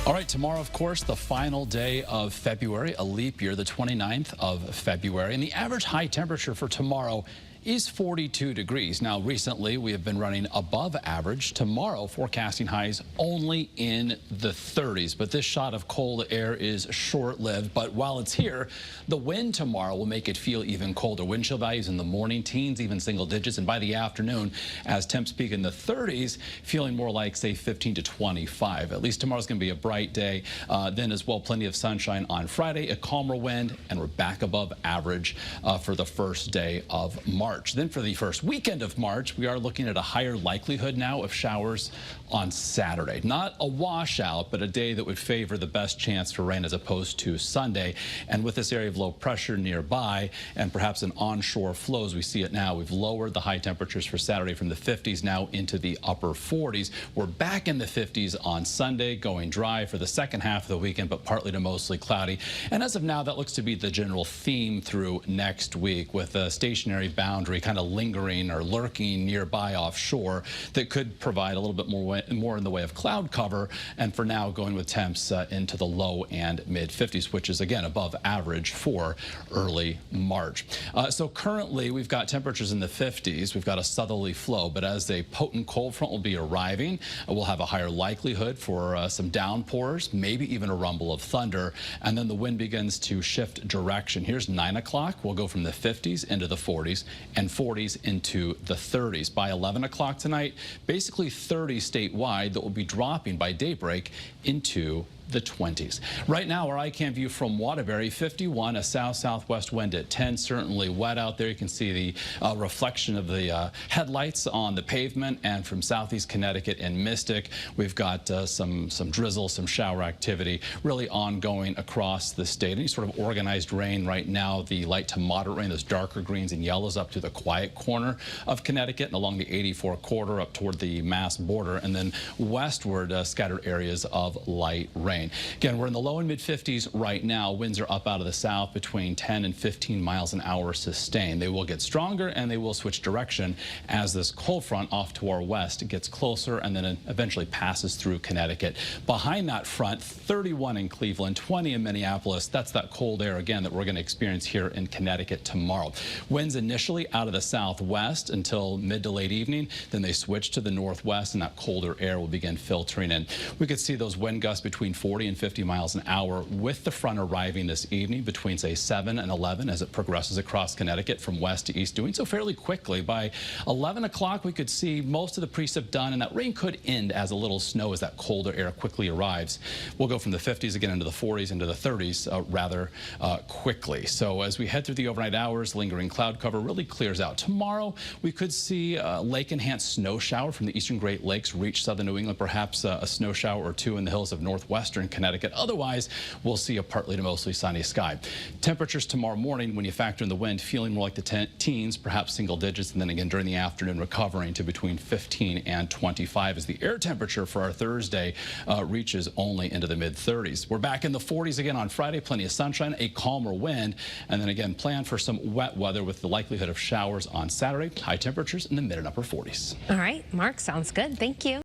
All right, tomorrow, of course, the final day of February, a leap year, the 29th of February. And the average high temperature for tomorrow is 42 degrees. Now, recently, we have been running above average. Tomorrow, forecasting highs only in the 30s. But this shot of cold air is short-lived. But while it's here, the wind tomorrow will make it feel even colder. Wind chill values in the morning, teens, even single digits. And by the afternoon, as temps peak in the 30s, feeling more like, say, 15 to 25. At least tomorrow's going to be a bright day. Then as well, plenty of sunshine on Friday, a calmer wind, and we're back above average for the first day of March. Then for the first weekend of March, we are looking at a higher likelihood now of showers on Saturday. Not a washout, but a day that would favor the best chance for rain as opposed to Sunday. And with this area of low pressure nearby and perhaps an onshore flow as we see it now, we've lowered the high temperatures for Saturday from the 50s now into the upper 40s. We're back in the 50s on Sunday, going dry for the second half of the weekend, but partly to mostly cloudy. And as of now, that looks to be the general theme through next week, with a stationary boundary kind of lingering or lurking nearby offshore that could provide a little bit more in the way of cloud cover. And for now, going with temps into the low and mid 50s, which is again above average for early March. So currently we've got temperatures in the 50s. We've got a southerly flow, but as a potent cold front will be arriving, we'll have a higher likelihood for some downpours, maybe even a rumble of thunder. And then the wind begins to shift direction. Here's 9 o'clock. We'll go from the 50s into the 40s and 40s into the 30s. By 11 o'clock tonight, basically 30 statewide that will be dropping by daybreak into the 20s. Right now, our iCam view from Waterbury, 51, a south-southwest wind at 10. Certainly wet out there. You can see the reflection of the headlights on the pavement. And from southeast Connecticut and Mystic, we've got some drizzle, some shower activity really ongoing across the state. Any sort of organized rain right now, the light to moderate rain, those darker greens and yellows up to the quiet corner of Connecticut and along the 84 corridor up toward the Mass border, and then westward scattered areas of light rain. Again, we're in the low and mid 50s right now. Winds are up out of the south between 10 and 15 miles an hour sustained. They will get stronger and they will switch direction as this cold front off to our west gets closer and then eventually passes through Connecticut. Behind that front, 31 in Cleveland, 20 in Minneapolis. That's that cold air again that we're going to experience here in Connecticut tomorrow. Winds initially out of the southwest until mid to late evening. Then they switch to the northwest and that colder air will begin filtering in. We could see those wind gusts between 40 and 50 miles an hour with the front arriving this evening between, say, 7 and 11 as it progresses across Connecticut from west to east, doing so fairly quickly. By 11 o'clock, we could see most of the precip done, and that rain could end as a little snow as that colder air quickly arrives. We'll go from the 50s again into the 40s, into the 30s rather quickly. So as we head through the overnight hours, lingering cloud cover really clears out. Tomorrow, we could see a lake-enhanced snow shower from the eastern Great Lakes reach southern New England, perhaps a snow shower or two in the hills of northwestern Connecticut. Otherwise, we'll see a partly to mostly sunny sky. Temperatures tomorrow morning, when you factor in the wind, feeling more like the teens, perhaps single digits, and then again during the afternoon recovering to between 15 and 25 as the air temperature for our Thursday reaches only into the mid 30s. We're back in the 40s again on Friday, plenty of sunshine, a calmer wind, and then again plan for some wet weather with the likelihood of showers on Saturday. High temperatures in the mid and upper 40s. All right, Mark, sounds good. Thank you.